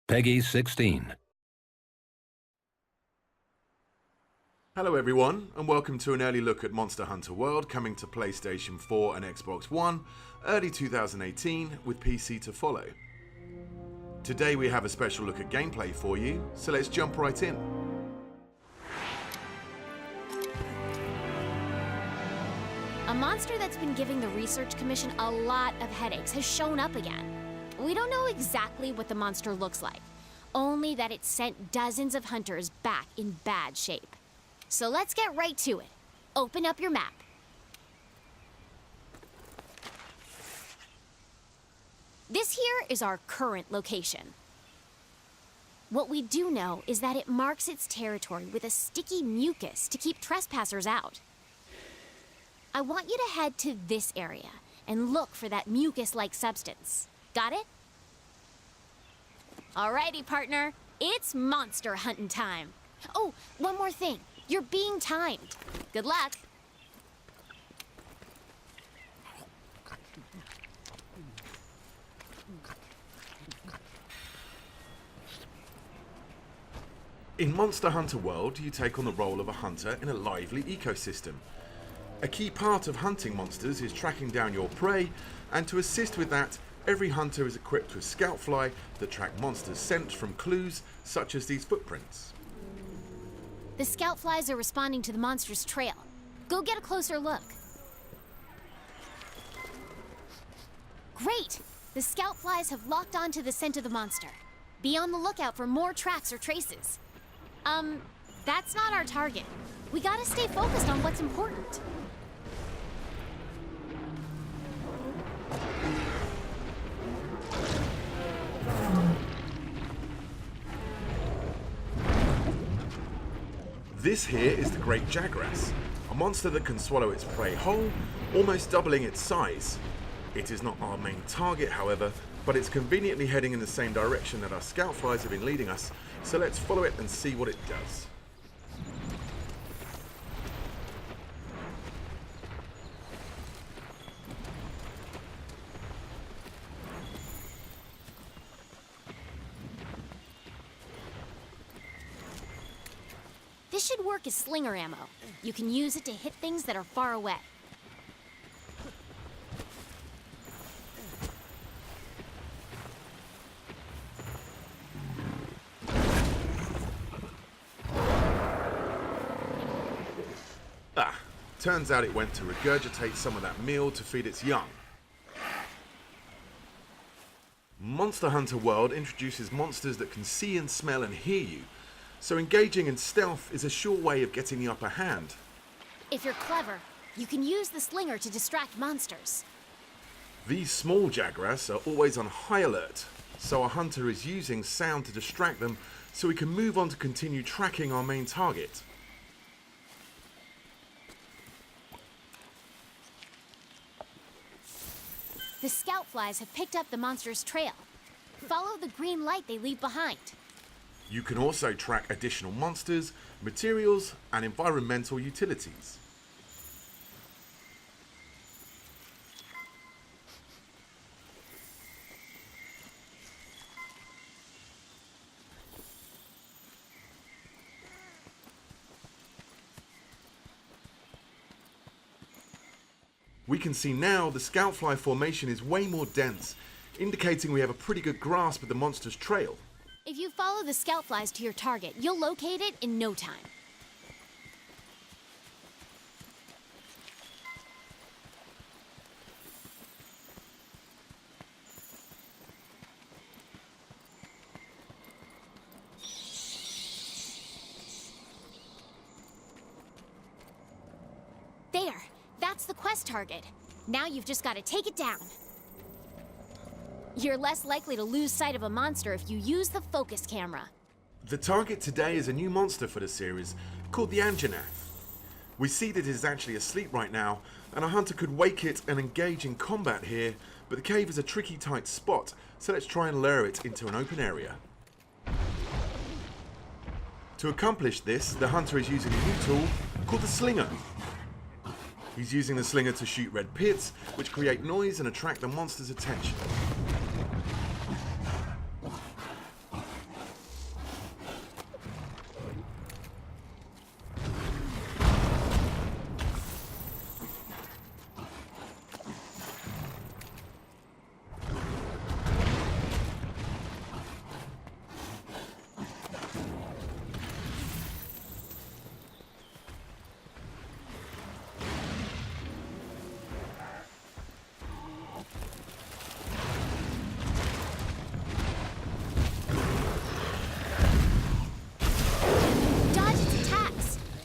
Peggy 16. Hello everyone, and welcome to an early look at Monster Hunter World, coming to PlayStation 4 and Xbox One, early 2018, with PC to follow. Today we have a special look at gameplay for you, so let's jump right in. A monster that's been giving the Research Commission a lot of headaches has shown up again. We don't know exactly what the monster looks like, only that it sent dozens of hunters back in bad shape. So let's get right to it. Open up your map. This here is our current location. What we do know is that it marks its territory with a sticky mucus to keep trespassers out. I want you to head to this area and look for that mucus-like substance. Got it? Alrighty, partner. It's monster hunting time. Oh, one more thing. You're being timed. Good luck. In Monster Hunter World, you take on the role of a hunter in a lively ecosystem. A key part of hunting monsters is tracking down your prey, and to assist with that, every hunter is equipped with Scoutfly that track monsters' scent from clues such as these footprints. The Scoutflies are responding to the monster's trail. Go get a closer look. Great! The Scoutflies have locked onto the scent of the monster. Be on the lookout for more tracks or traces. That's not our target. We gotta stay focused on what's important. This here is the Great Jagras, a monster that can swallow its prey whole, almost doubling its size. It is not our main target, however, but it's conveniently heading in the same direction that our Scoutflies have been leading us, so let's follow it and see what it does. This should work as Slinger ammo. You can use it to hit things that are far away. Turns out it went to regurgitate some of that meal to feed its young. Monster Hunter World introduces monsters that can see and smell and hear you, so engaging in stealth is a sure way of getting the upper hand. If you're clever, you can use the Slinger to distract monsters. These small Jagras are always on high alert, so our hunter is using sound to distract them so we can move on to continue tracking our main target. The Scoutflies have picked up the monster's trail. Follow the green light they leave behind. You can also track additional monsters, materials, and environmental utilities. We can see now the Scoutfly formation is way more dense, indicating we have a pretty good grasp of the monster's trail. If you follow the Scoutflies to your target, you'll locate it in no time. There! That's the quest target. Now you've just got to take it down. You're less likely to lose sight of a monster if you use the focus camera. The target today is a new monster for the series, called the Anglais. We see that it is actually asleep right now, and a hunter could wake it and engage in combat here, but the cave is a tricky tight spot, so let's try and lure it into an open area. To accomplish this, the hunter is using a new tool called the Slinger. He's using the Slinger to shoot red pits, which create noise and attract the monster's attention.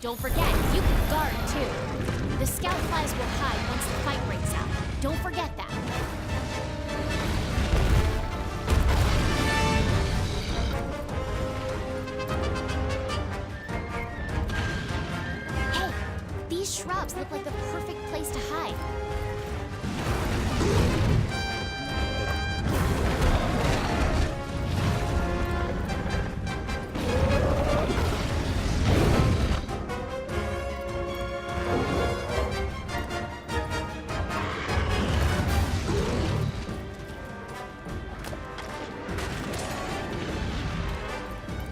Don't forget, you can guard too. The scout flies will hide once the fight breaks out. Don't forget that. Hey, these shrubs look like the perfect place to hide.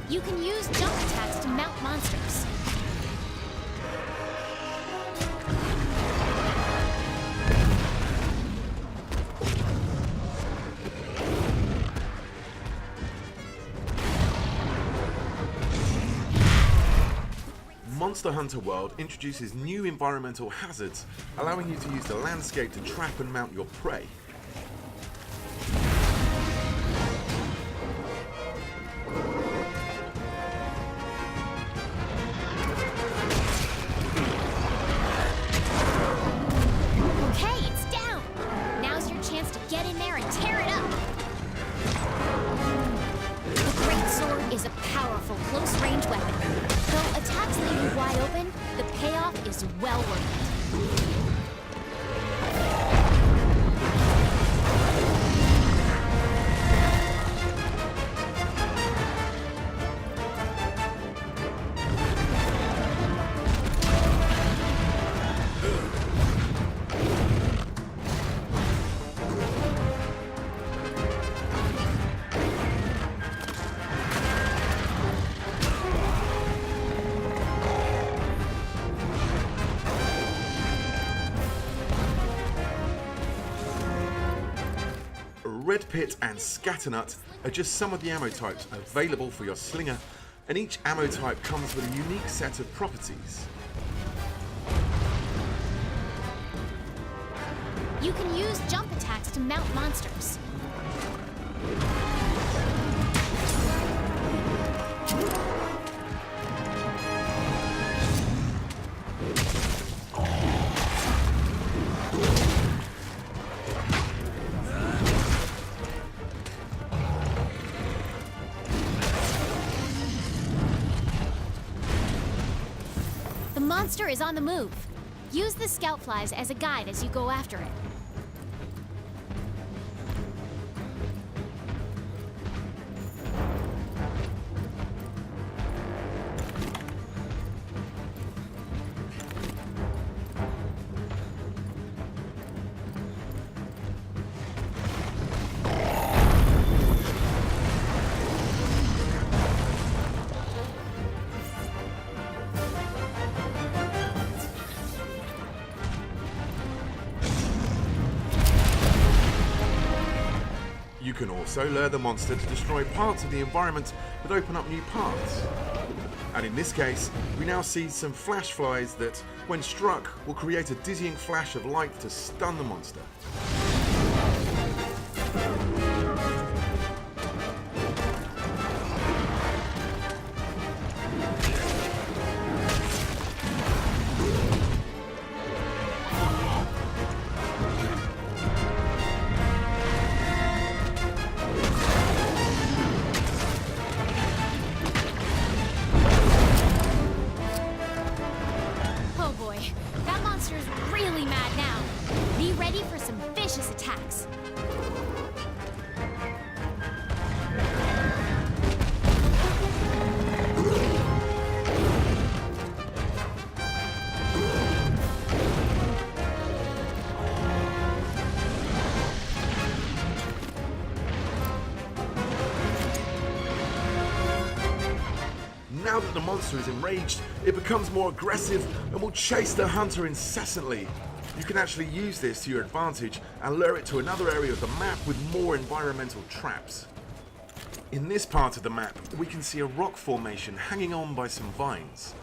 You can use jump attacks to mount monsters. Monster Hunter World introduces new environmental hazards, allowing you to use the landscape to trap and mount your prey. Okay, it's down! Now's your chance to get in there and tear it up! The Great Sword is a powerful close-range weapon. Though attacks leave you wide open, the payoff is well worth it. Red Pit and Scatternut are just some of the ammo types available for your Slinger, and each ammo type comes with a unique set of properties. You can use jump attacks to mount monsters. The monster is on the move. Use the scout flies as a guide as you go after it. You can also lure the monster to destroy parts of the environment that open up new paths. And in this case, we now see some flash flies that, when struck, will create a dizzying flash of light to stun the monster. Oh boy, that monster's really mad now. Be ready for some vicious attacks. Now that the monster is enraged, it becomes more aggressive and will chase the hunter incessantly. You can actually use this to your advantage and lure it to another area of the map with more environmental traps. In this part of the map, we can see a rock formation hanging on by some vines.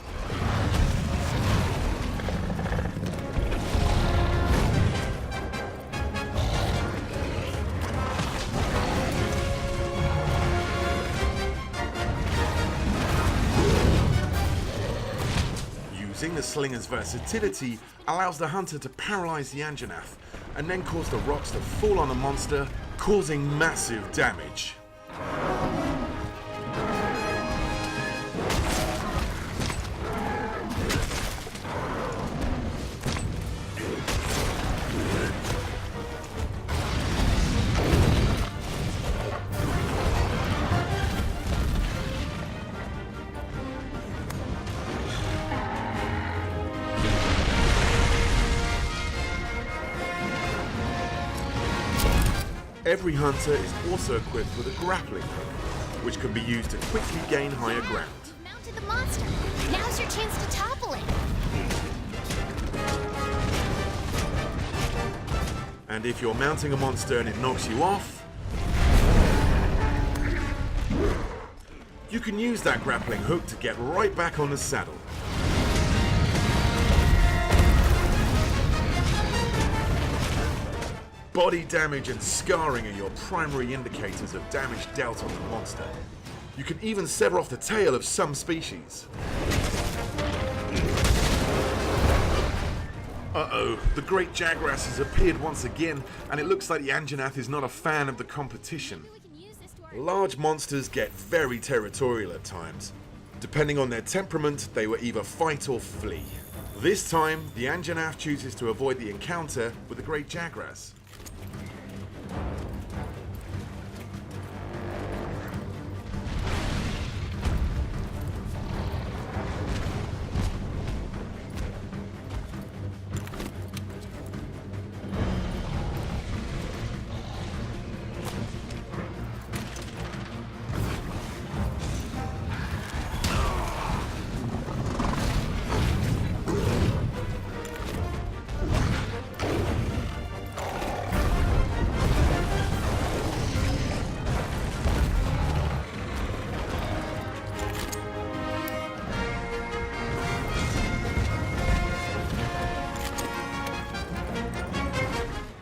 using the Slinger's versatility allows the hunter to paralyze the Anjanath and then cause the rocks to fall on the monster, causing massive damage. Every hunter is also equipped with a grappling hook, which can be used to quickly gain higher ground. You've mounted the monster. Now's your chance to topple it. And if you're mounting a monster and it knocks you off, you can use that grappling hook to get right back on the saddle. Body damage and scarring are your primary indicators of damage dealt on the monster. You can even sever off the tail of some species. Uh-oh, the Great Jagrass has appeared once again, and it looks like the Anjanath is not a fan of the competition. Large monsters get very territorial at times. Depending on their temperament, they will either fight or flee. This time, the Anjanath chooses to avoid the encounter with the Great Jagrass.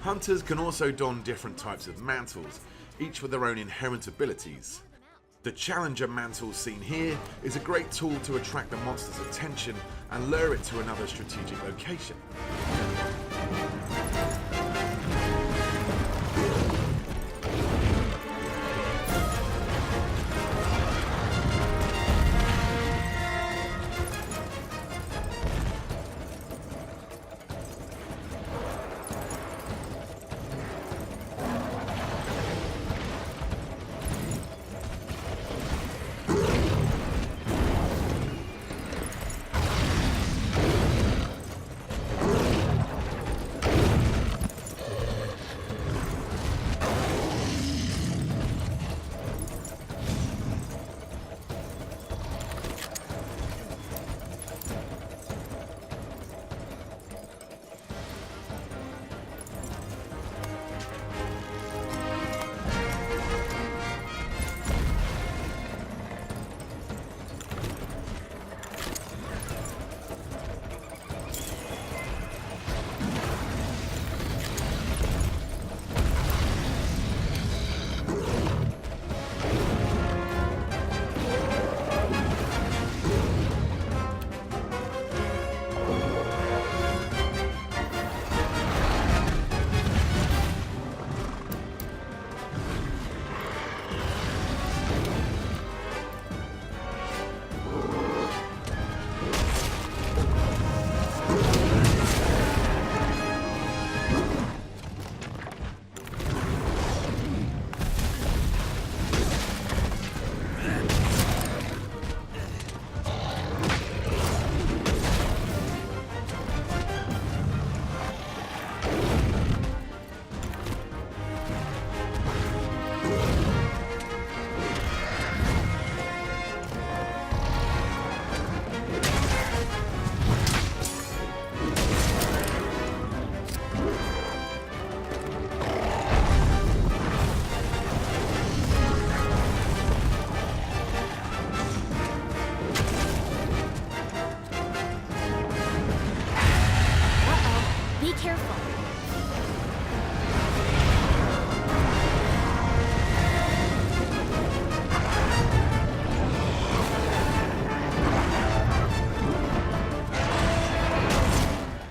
Hunters can also don different types of mantles, each with their own inherent abilities. The Challenger mantle seen here is a great tool to attract the monster's attention and lure it to another strategic location.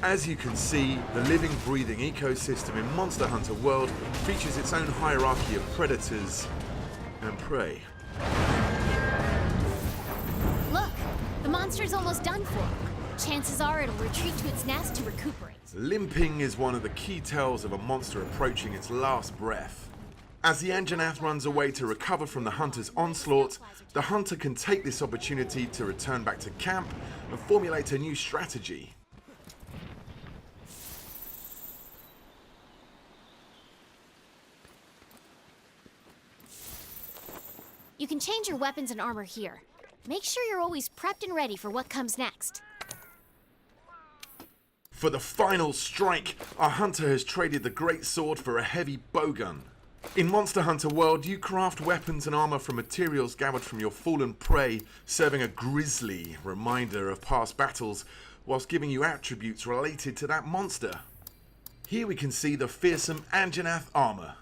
As you can see, the living, breathing ecosystem in Monster Hunter World features its own hierarchy of predators and prey. Look, the monster's almost done for. Chances are it'll retreat to its nest to recuperate. Limping is one of the key tells of a monster approaching its last breath. As the Anjanath runs away to recover from the hunter's onslaught, the hunter can take this opportunity to return back to camp and formulate a new strategy. You can change your weapons and armor here. Make sure you're always prepped and ready for what comes next. For the final strike, our hunter has traded the great sword for a heavy bowgun. In Monster Hunter World, you craft weapons and armor from materials gathered from your fallen prey, serving a grisly reminder of past battles, whilst giving you attributes related to that monster. Here we can see the fearsome Anjanath armor.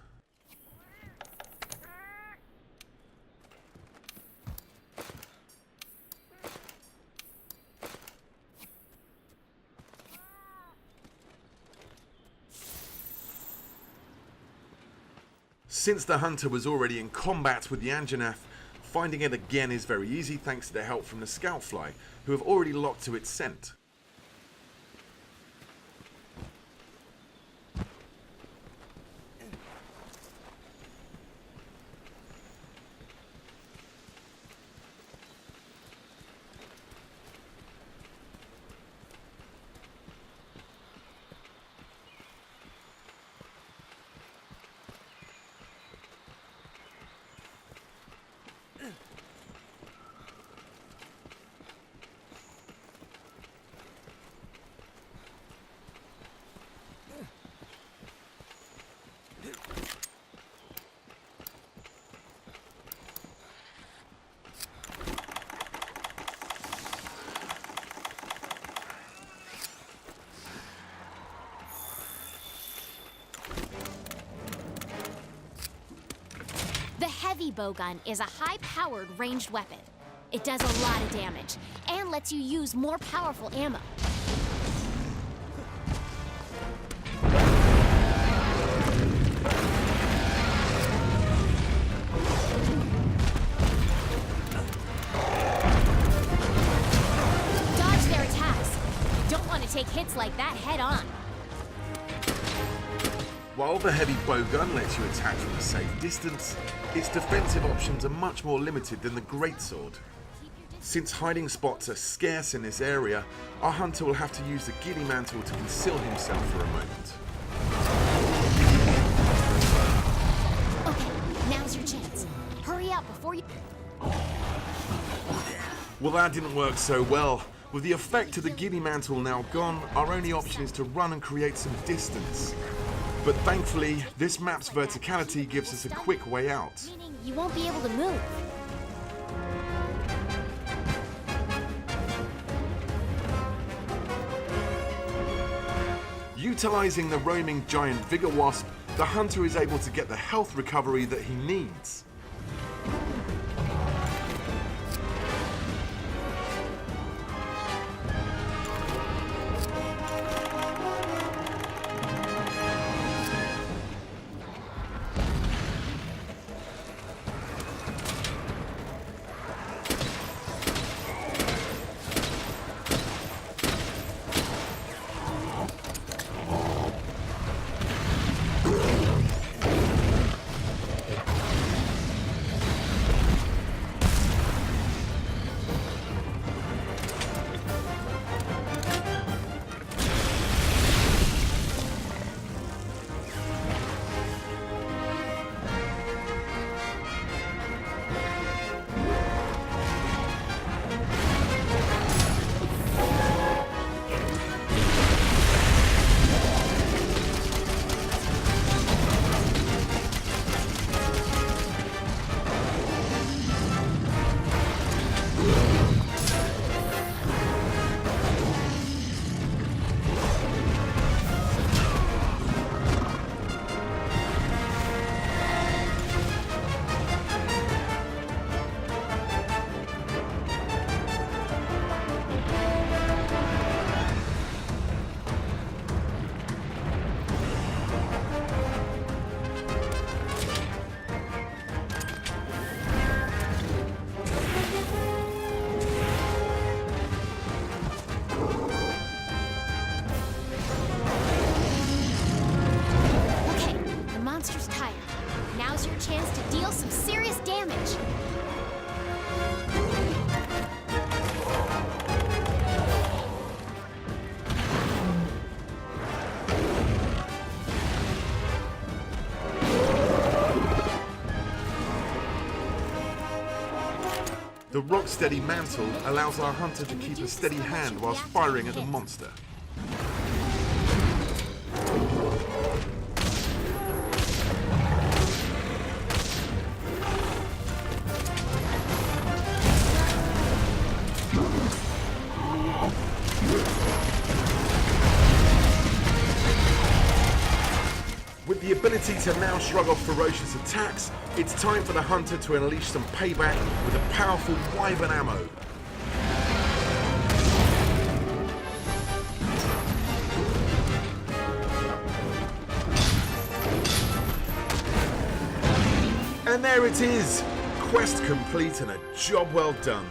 Since the hunter was already in combat with the Anjanath, finding it again is very easy thanks to the help from the Scoutfly, who have already locked to its scent. The heavy bowgun is a high-powered ranged weapon. It does a lot of damage and lets you use more powerful ammo. Dodge their attacks. You don't want to take hits like that head on. While the heavy bowgun lets you attack from a safe distance, its defensive options are much more limited than the greatsword. Since hiding spots are scarce in this area, our hunter will have to use the ghillie mantle to conceal himself for a moment. Okay, now's your chance. Hurry up before you... Well, that didn't work so well. With the effect of the ghillie mantle now gone, our only option is to run and create some distance. But thankfully, this map's verticality gives us a quick way out. Meaning you won't be able to move. Utilizing the roaming giant Vigor Wasp, the hunter is able to get the health recovery that he needs. The rock-steady Mantle allows our hunter to keep a steady hand whilst firing at the monster. With the ability to now shrug off ferocious attacks, it's time for the hunter to unleash some payback with a powerful wyvern ammo. And there it is! Quest complete and a job well done.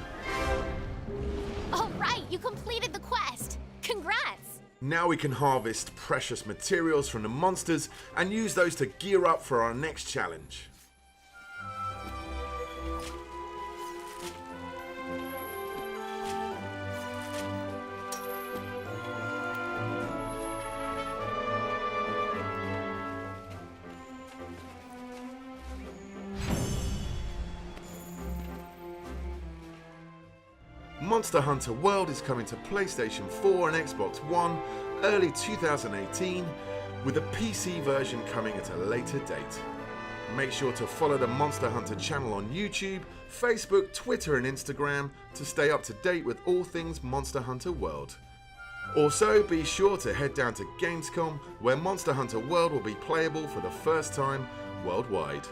All right, you completed the quest. Congrats! Now we can harvest precious materials from the monsters and use those to gear up for our next challenge. Monster Hunter World is coming to PlayStation 4 and Xbox One early 2018, with a PC version coming at a later date. Make sure to follow the Monster Hunter channel on YouTube, Facebook, Twitter and Instagram to stay up to date with all things Monster Hunter World. Also, be sure to head down to Gamescom, where Monster Hunter World will be playable for the first time worldwide.